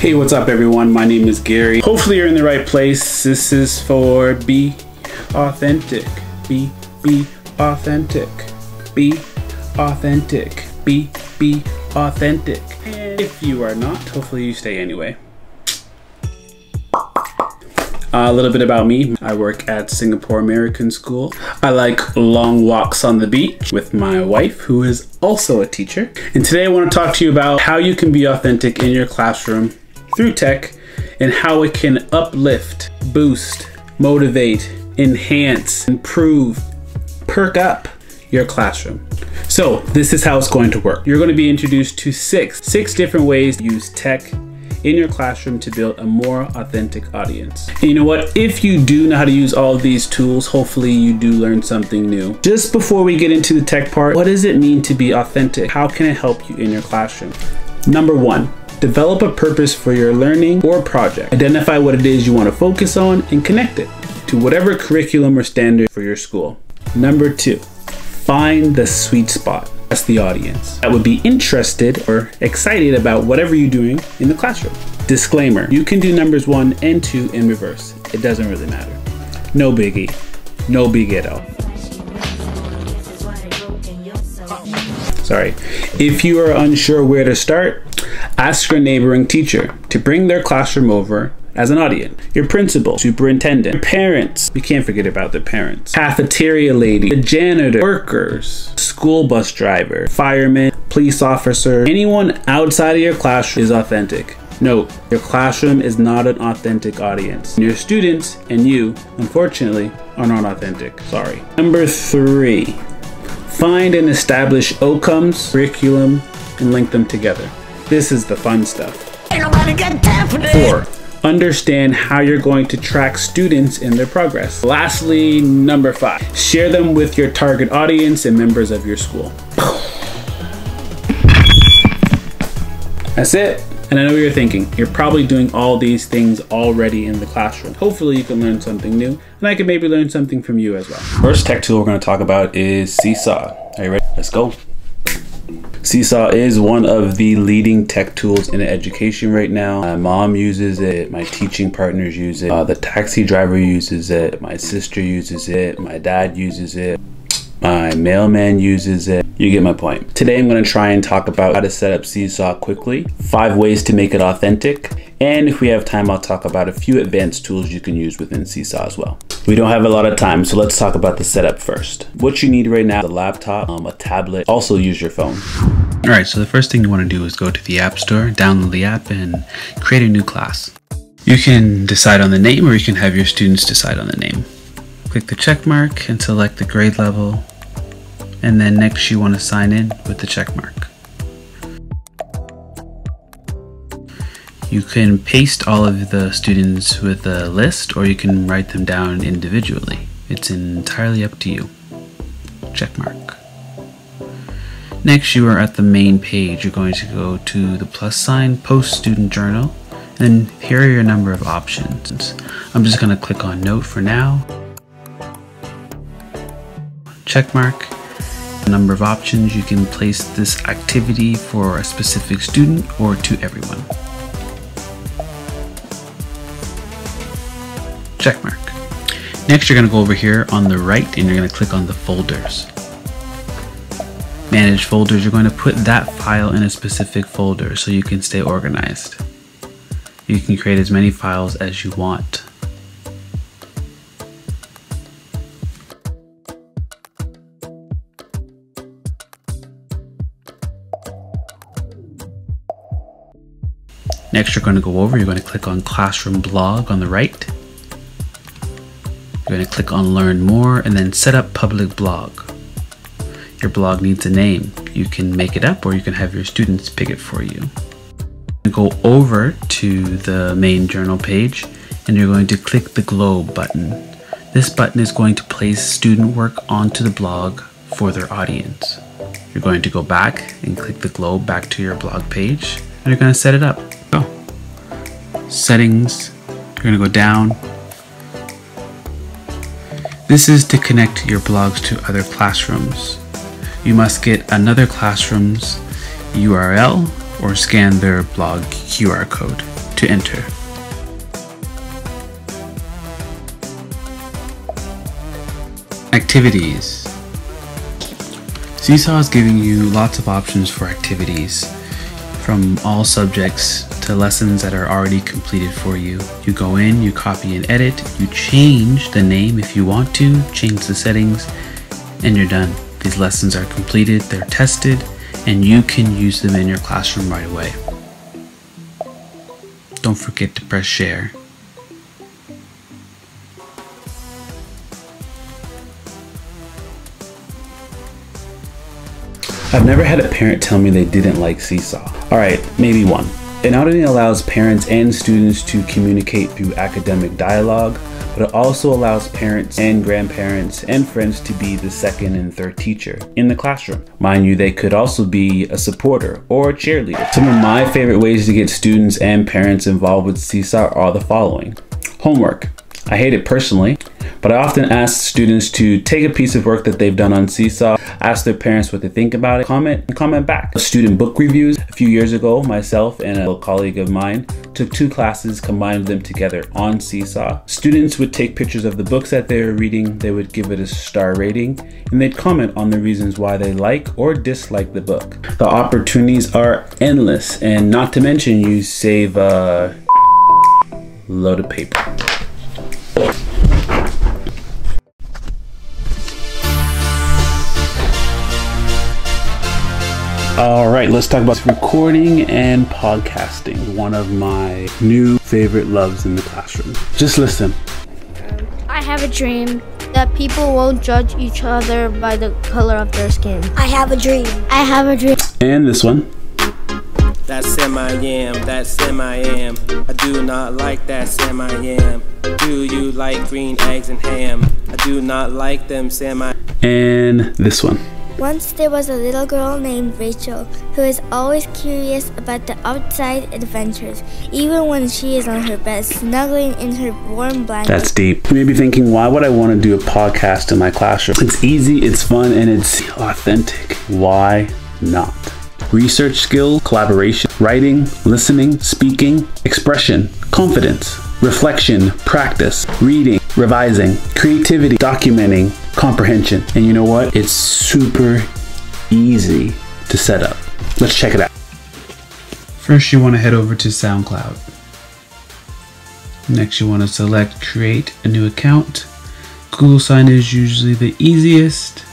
Hey, what's up everyone? My name is Gary. Hopefully you're in the right place. This is for Be Authentic. Be authentic. Be authentic. Be authentic. And if you are not, hopefully you stay anyway. A little bit about me. I work at Singapore American School. I like long walks on the beach with my wife, who is also a teacher. And today I want to talk to you about how you can be authentic in your classroom through tech and how it can uplift, boost, motivate, enhance, improve, perk up your classroom. So this is how it's going to work. You're going to be introduced to six different ways to use tech in your classroom to build a more authentic audience. And you know what? If you do know how to use all of these tools, hopefully you do learn something new. Just before we get into the tech part, what does it mean to be authentic? How can it help you in your classroom? Number one, develop a purpose for your learning or project. Identify what it is you want to focus on and connect it to whatever curriculum or standard for your school. Number two, find the sweet spot. That's the audience that would be interested or excited about whatever you're doing in the classroom. Disclaimer, you can do numbers 1 and 2 in reverse. It doesn't really matter. No biggie. No big at all. Sorry. If you are unsure where to start, ask your neighboring teacher to bring their classroom over as an audience. Your principal, superintendent, your parents, we can't forget about the parents, cafeteria lady, the janitor, workers, school bus driver, fireman, police officer, anyone outside of your classroom is authentic. Note, your classroom is not an authentic audience. Your students and you, unfortunately, are not authentic. Sorry. Number 3, find and establish outcomes, curriculum, and link them together. This is the fun stuff. Ain't nobody got time for that. 4, understand how you're going to track students in their progress. Lastly, number 5, share them with your target audience and members of your school. That's it. And I know you're thinking, you're probably doing all these things already in the classroom. Hopefully you can learn something new, and I can maybe learn something from you as well. First tech tool we're going to talk about is Seesaw. Are you ready? Let's go. Seesaw is one of the leading tech tools in education right now. My mom uses it, my teaching partners use it, the taxi driver uses it, my sister uses it, my dad uses it, my mailman uses it. You get my point. Today I'm going to try and talk about how to set up Seesaw quickly, 5 ways to make it authentic, and if we have time I'll talk about a few advanced tools you can use within Seesaw as well. We don't have a lot of time, so let's talk about the setup first. What you need right now is a laptop, a tablet, also use your phone. Alright, so the first thing you want to do is go to the App Store, download the app, and create a new class. You can decide on the name, or you can have your students decide on the name. Click the check mark and select the grade level, and then next you want to sign in with the check mark. You can paste all of the students with a list, or you can write them down individually. It's entirely up to you. Check mark. Next, you are at the main page. You're going to go to the plus sign, post student journal, and here are your number of options. I'm just going to click on note for now. Check mark. Number of options, you can place this activity for a specific student or to everyone. Check mark. Next, you're going to go over here on the right and you're going to click on the folders. Manage folders, you're going to put that file in a specific folder so you can stay organized. You can create as many files as you want. Next, you're going to go over, you're going to click on Classroom Blog on the right. You're going to click on Learn More and then Set Up Public Blog. Your blog needs a name. You can make it up or you can have your students pick it for you. Go over to the main journal page and you're going to click the globe button. This button is going to place student work onto the blog for their audience. You're going to go back and click the globe back to your blog page and you're going to set it up. Go. Settings, you're going to go down. This is to connect your blogs to other classrooms. You must get another classroom's URL or scan their blog QR code to enter. Activities. Seesaw is giving you lots of options for activities, from all subjects to lessons that are already completed for you. You go in, you copy and edit, you change the name if you want to, change the settings, and you're done. These lessons are completed, they're tested, and you can use them in your classroom right away. Don't forget to press share. I've never had a parent tell me they didn't like Seesaw. Alright, maybe one. It not only allows parents and students to communicate through academic dialogue, but it also allows parents and grandparents and friends to be the second and third teacher in the classroom. Mind you, they could also be a supporter or a cheerleader. Some of my favorite ways to get students and parents involved with Seesaw are the following. Homework. I hate it personally, but I often ask students to take a piece of work that they've done on Seesaw, ask their parents what they think about it, comment back. Student book reviews. A few years ago, myself and a colleague of mine took 2 classes, combined them together on Seesaw. Students would take pictures of the books that they were reading, they would give it a star rating, and they'd comment on the reasons why they like or dislike the book. The opportunities are endless, and not to mention you save a load of paper. Alright, let's talk about recording and podcasting, one of my new favorite loves in the classroom. Just listen. I have a dream that people won't judge each other by the color of their skin. I have a dream. I have a dream. And this one. That's Sam I am, that's Sam I am. I do not like that Sam I am. Do you like green eggs and ham? I do not like them, Sam I. And this one. Once there was a little girl named Rachel who is always curious about the outside adventures, even when she is on her bed, snuggling in her warm blanket. That's deep. You may be thinking, why would I want to do a podcast in my classroom? It's easy, it's fun, and it's authentic. Why not? Research skills, collaboration, writing, listening, speaking, expression, confidence, reflection, practice, reading, revising, creativity, documenting, comprehension. And you know what? It's super easy to set up. Let's check it out. First, you want to head over to SoundCloud. Next, you want to select create a new account. Google sign is usually the easiest.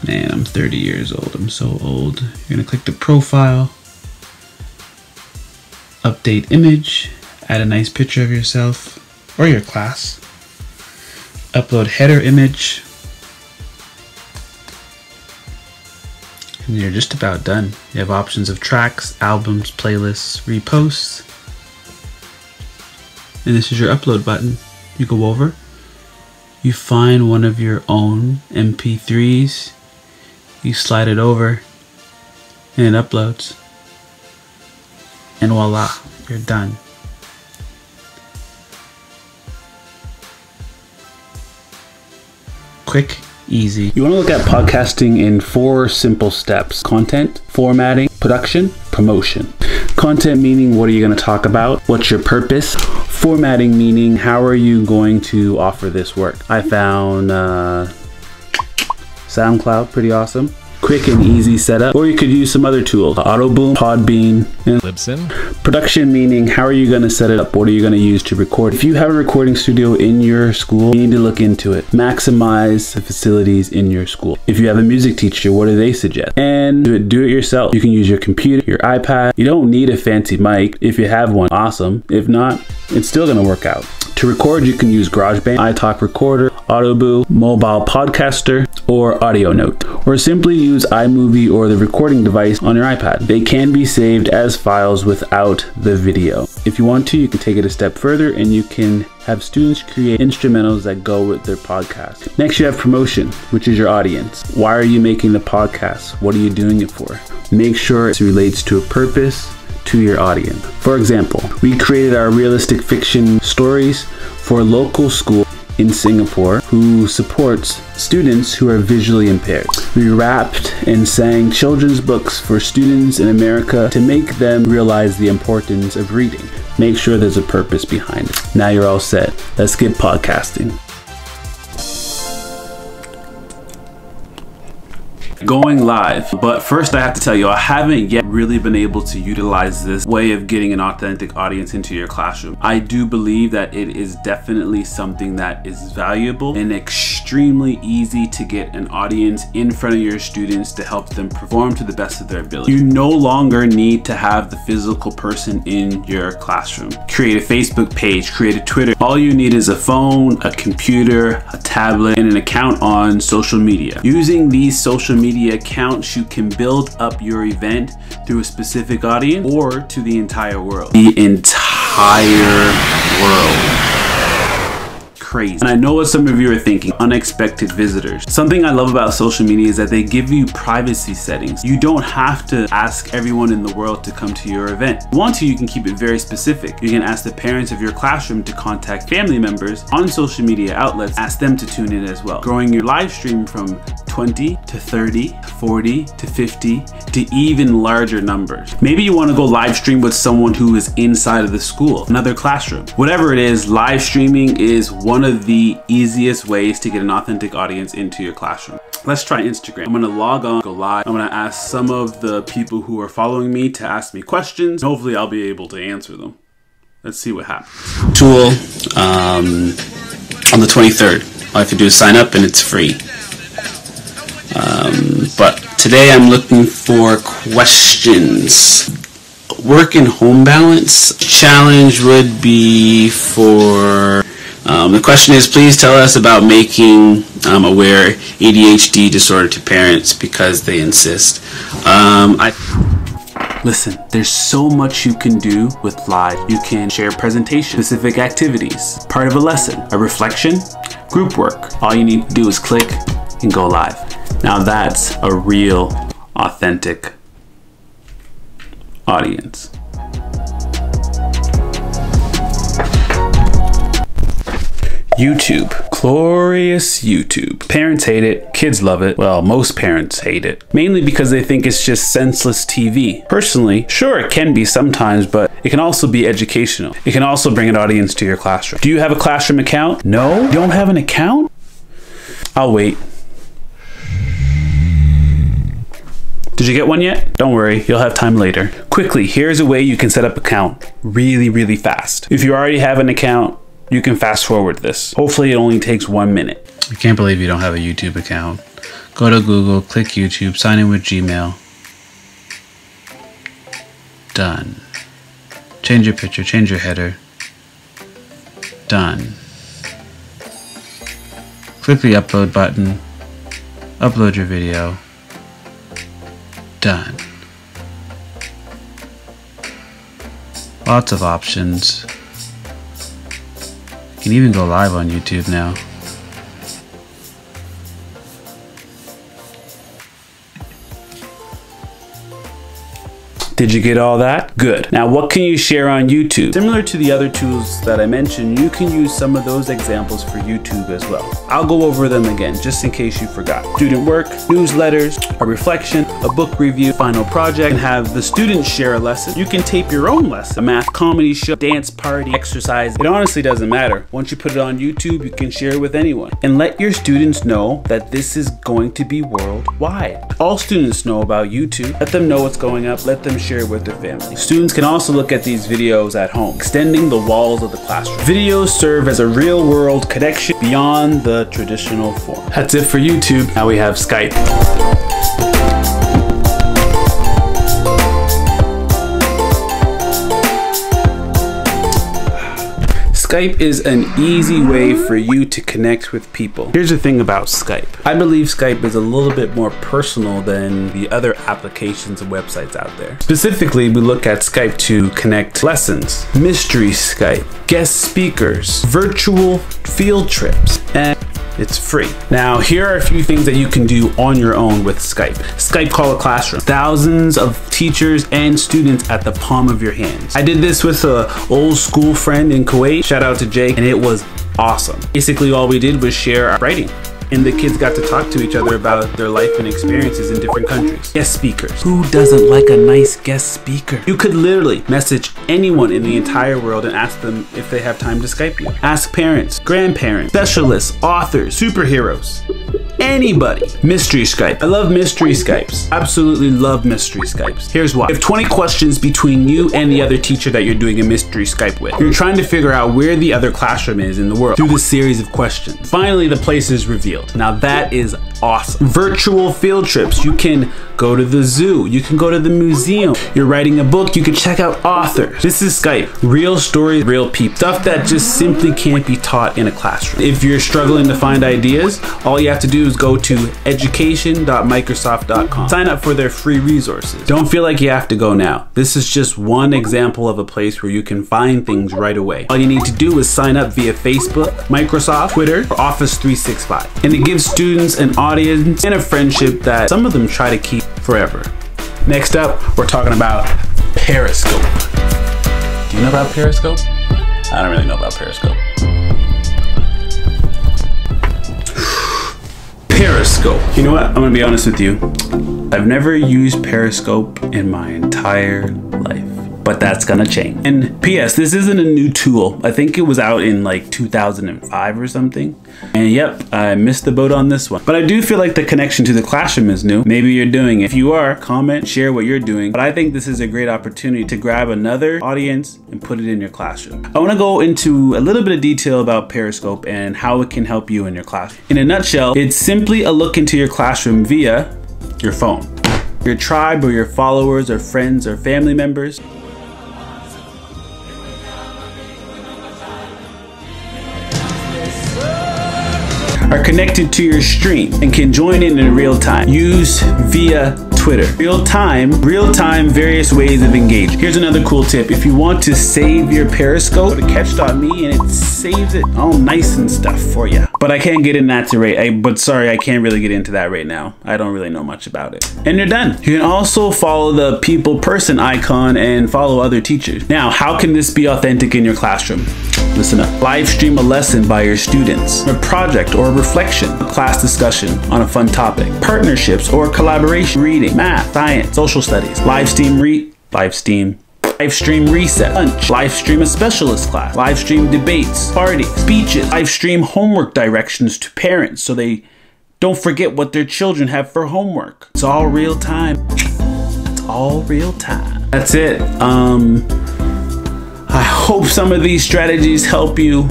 Man, I'm 30 years old. I'm so old. You're going to click the profile. Update image. Add a nice picture of yourself or your class. Upload header image. And you're just about done. You have options of tracks, albums, playlists, reposts. And this is your upload button. You go over. You find one of your own MP3s. You slide it over and it uploads. And voila, you're done. Quick, easy. You want to look at podcasting in 4 simple steps: content, formatting, production, promotion. Content meaning, what are you going to talk about? What's your purpose? Formatting meaning, how are you going to offer this work? I found SoundCloud pretty awesome. Quick and easy setup, or you could use some other tools: Autoboom, Podbean, and Libsyn. Production meaning, how are you going to set it up? What are you going to use to record? If you have a recording studio in your school, you need to look into it. Maximize the facilities in your school. If you have a music teacher, what do they suggest? And do it yourself. You can use your computer, your iPad. You don't need a fancy mic. If you have one, awesome. If not, it's still going to work out. To record, you can use GarageBand, iTalk Recorder, Autoboo, Mobile Podcaster, or Audio Note, or simply use iMovie or the recording device on your iPad. They can be saved as files without the video. If you want to, you can take it a step further and you can have students create instrumentals that go with their podcast. Next, you have promotion, which is your audience. Why are you making the podcast? What are you doing it for? Make sure it relates to a purpose, to your audience. For example, we created our realistic fiction stories for a local school in Singapore who supports students who are visually impaired. We rapped and sang children's books for students in America to make them realize the importance of reading. Make sure there's a purpose behind it. Now you're all set. Let's get podcasting. Going live. But first I have to tell you, I haven't yet really been able to utilize this way of getting an authentic audience into your classroom. I do believe that it is definitely something that is valuable and extremely easy to get an audience in front of your students to help them perform to the best of their ability. You no longer need to have the physical person in your classroom. Create a Facebook page, create a Twitter. All you need is a phone, a computer, a tablet, and an account on social media. Using these social media accounts, you can build up your event through a specific audience or to the entire world. The entire world. Crazy. And I know what some of you are thinking, unexpected visitors. Something I love about social media is that they give you privacy settings. You don't have to ask everyone in the world to come to your event. If you want to, you can keep it very specific. You can ask the parents of your classroom to contact family members on social media outlets, ask them to tune in as well. Growing your live stream from 20 to 30, 40 to 50 to even larger numbers. Maybe you want to go live stream with someone who is inside of the school, another classroom. Whatever it is, live streaming is one of the easiest ways to get an authentic audience into your classroom. Let's try Instagram. I'm gonna log on, go live. I'm gonna ask some of the people who are following me to ask me questions. Hopefully I'll be able to answer them. Let's see what happens. Tool on the 23rd. All I have to do is sign up and it's free. But today I'm looking for questions. Work and home balance. Challenge would be for, the question is, please tell us about making aware ADHD disorder to parents because they insist. Listen, there's so much you can do with live. You can share presentations, specific activities, part of a lesson, a reflection, group work. All you need to do is click and go live. Now that's a real, authentic audience. YouTube. Glorious YouTube. Parents hate it, kids love it. Well, most parents hate it. Mainly because they think it's just senseless TV. Personally, sure it can be sometimes, but it can also be educational. It can also bring an audience to your classroom. Do you have a classroom account? No? You don't have an account? I'll wait. Did you get one yet? Don't worry, you'll have time later. Quickly, here's a way you can set up an account really fast. If you already have an account, you can fast forward this. Hopefully it only takes 1 minute. I can't believe you don't have a YouTube account. Go to Google, click YouTube, sign in with Gmail. Done. Change your picture, change your header. Done. Click the upload button. Upload your video. Done. Lots of options. You can even go live on YouTube now. Did you get all that? Good. Now what can you share on YouTube? Similar to the other tools that I mentioned, you can use some of those examples for YouTube as well. I'll go over them again, just in case you forgot. Student work, newsletters, a reflection, a book review, final project, and have the students share a lesson. You can tape your own lesson, a math comedy show, dance party, exercise. It honestly doesn't matter. Once you put it on YouTube, you can share it with anyone. And let your students know that this is going to be worldwide. All students know about YouTube. Let them know what's going up. Let them share it with their family. Students can also look at these videos at home, extending the walls of the classroom. Videos serve as a real-world connection beyond the traditional form. That's it for YouTube. Now we have Skype. Skype is an easy way for you to connect with people. Here's the thing about Skype. I believe Skype is a little bit more personal than the other applications and websites out there. Specifically, we look at Skype to connect lessons, mystery Skype, guest speakers, virtual field trips, and It's free. Now, here are a few things that you can do on your own with Skype. Skype Call a Classroom. Thousands of teachers and students at the palm of your hands. I did this with an old school friend in Kuwait. Shout out to Jake, and it was awesome. Basically, all we did was share our writing, and the kids got to talk to each other about their life and experiences in different countries. Guest speakers. Who doesn't like a nice guest speaker? You could literally message anyone in the entire world and ask them if they have time to Skype you. Ask parents, grandparents, specialists, authors, superheroes, anybody. Mystery Skype. I love mystery Skypes. Absolutely love mystery Skypes. Here's why. You have 20 questions between you and the other teacher that you're doing a mystery Skype with. You're trying to figure out where the other classroom is in the world through the series of questions. Finally, the place is revealed. Now that is awesome. Virtual field trips. You can go to the zoo. You can go to the museum. You're writing a book. You can check out authors. This is Skype. Real stories, real people. Stuff that just simply can't be taught in a classroom. If you're struggling to find ideas, all you have to do is go to education.microsoft.com. Sign up for their free resources. Don't feel like you have to go now. This is just one example of a place where you can find things right away. All you need to do is sign up via Facebook, Microsoft, Twitter, or Office 365. And it gives students an audience and a friendship that some of them try to keep forever. Next up, we're talking about Periscope. Do you know about Periscope? I don't really know about Periscope. Periscope. You know what? I'm gonna be honest with you. I've never used Periscope in my entire life, but that's gonna change. And P.S. this isn't a new tool. I think it was out in like 2005 or something. And yep, I missed the boat on this one. But I do feel like the connection to the classroom is new. Maybe you're doing it. If you are, comment, share what you're doing. But I think this is a great opportunity to grab another audience and put it in your classroom. I wanna go into a little bit of detail about Periscope and how it can help you in your classroom. In a nutshell, it's simply a look into your classroom via your phone. Your tribe or your followers or friends or family members are connected to your stream and can join in real time. Use via Twitter. Real time, various ways of engaging. Here's another cool tip. If you want to save your Periscope, go to catch.me and it saves it all nice and stuff for you. But I can't get in that but sorry, I can't really get into that right now. I don't really know much about it. And you're done. You can also follow the people person icon and follow other teachers. Now, how can this be authentic in your classroom? Listen up. Live stream a lesson by your students, a project or a reflection, a class discussion on a fun topic, partnerships or collaboration, reading, math, science, social studies, live stream reset, lunch, live stream a specialist class, live stream debates, parties, speeches, live stream homework directions to parents so they don't forget what their children have for homework. It's all real time. It's all real time. That's it. I hope some of these strategies help you.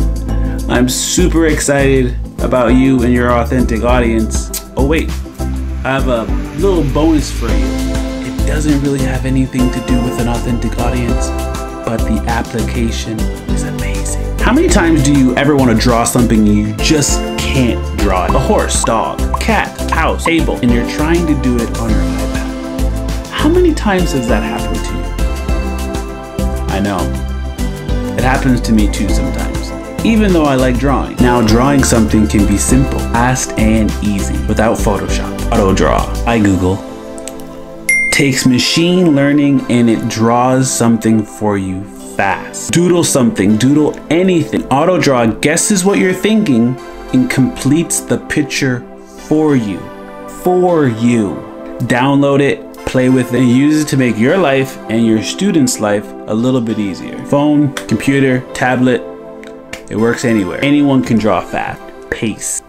I'm super excited about you and your authentic audience. Oh wait, I have a little bonus for you. It doesn't really have anything to do with an authentic audience, but the application is amazing. How many times do you ever want to draw something you just can't draw it? A horse, dog, cat, house, table, and you're trying to do it on your iPad. How many times has that happened to you? I know. It happens to me too sometimes, even though I like drawing. Now, drawing something can be simple, fast, and easy without Photoshop. AutoDraw, Google, takes machine learning and it draws something for you fast. Doodle something, doodle anything. AutoDraw guesses what you're thinking and completes the picture for you. Download it, play with it, and use it to make your life and your students' life a little bit easier. Phone, computer, tablet, it works anywhere. Anyone can draw fast. Pace.